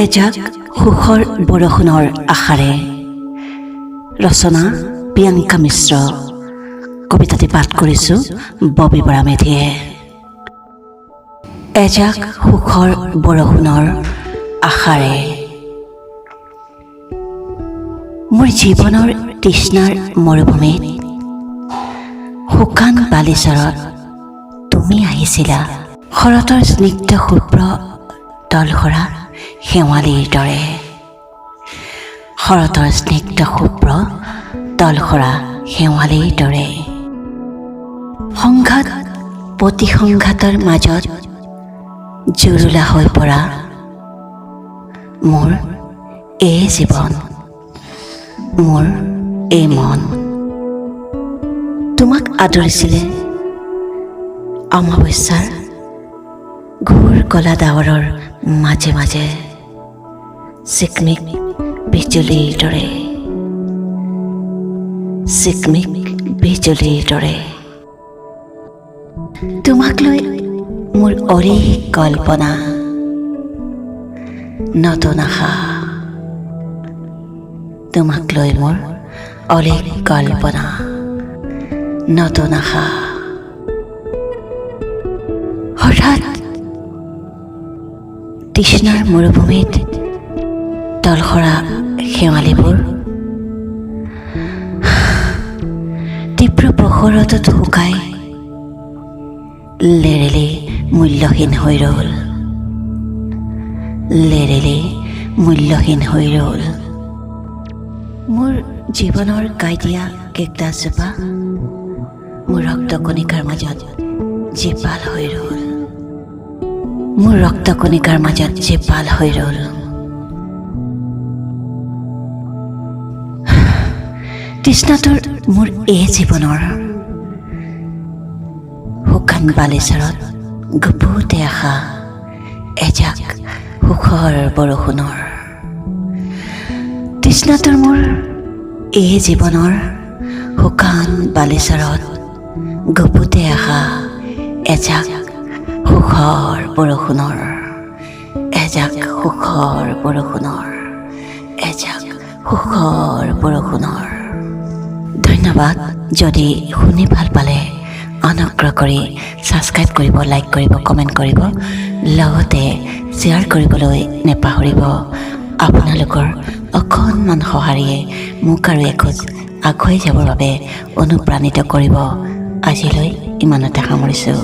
এজাক সুখৰ বৰষুণৰ আশাৰে ৰচনা প্ৰিয়ংকা মিশ্ৰ কবিতাটি পাঠ কৰিছোঁ ববী বৰা মেধিয়ে। এজাক সুখৰ বৰষুণৰ আশাৰে মোৰ জীৱনৰ তৃষ্ণাৰ মৰুভূমিত শুকান বালিচৰত তুমি আহিছিলা। শৰতৰ স্নিগ্ধ শুভ্ৰ তলসৰা শেৱালিৰ দৰে, শৰতৰ স্নিগ্ধ শুভ্ৰ তলসৰা শেৱালিৰ দৰে। সংঘাত প্ৰতিসংঘাতৰ মাজত জুৰুলা হৈ পৰা মোৰ এই জীৱন, মোৰ এই মন। তোমাক আদৰিছিলে অমাৱস্যাৰ ঘূৰ কলা ডাৱৰৰ মাজে মাজে চিকমিক বিজুলীৰ দৰে, চিকমিক বিজুলীৰ দৰে। তোমাক লৈ মোৰ অৰিক কল্পনা, নতুন আশা। তোমাক লৈ মোৰ অৰিক কল্পনা, নতুন আশা। হঠাৎ তৃষ্ণাৰ মৰুভূমিত তলসৰা শেৱালিবোৰ তীব্ৰ প্ৰখৰতত শুকাই লেৰেলি মূল্যহীন হৈ ৰ'ল, লেৰেলি মূল্যহীন হৈ ৰ'ল। মোৰ জীৱনৰ কাইটিয়া কেকটাজোপা মোৰ ৰক্তকণিকাৰ মাজত জীপাল হৈ ৰ'ল, মোৰ ৰক্তকণিকাৰ মাজত জীপাল হৈ ৰ'ল। তৃষ্ণাটোৰ মোৰ এই জীৱনৰ শুকান বালিচৰত গুপুতে আশা এজাক সুখৰ বৰষুণৰ। তৃষ্ণাটোৰ মোৰ এই জীৱনৰ শুকান বালিচৰত গুপুতে আশা এজাক সুখৰ বৰষুণৰ, এজাক সুখৰ বৰষুণৰ, এজাক সুখৰ বৰষুণৰ। ধন্যবাদ। যদি শুনি ভাল পালে অনুগ্ৰহ কৰি ছাবস্ক্ৰাইব কৰিব, লাইক কৰিব, কমেণ্ট কৰিব, লগতে শ্বেয়াৰ কৰিবলৈ নেপাহৰিব। আপোনালোকৰ অকণমান সঁহাৰিয়ে মোক আৰু এখোজ আগুৱাই যাবৰ বাবে অনুপ্ৰাণিত কৰিব। আজিলৈ ইমানতে সামৰিছোঁ।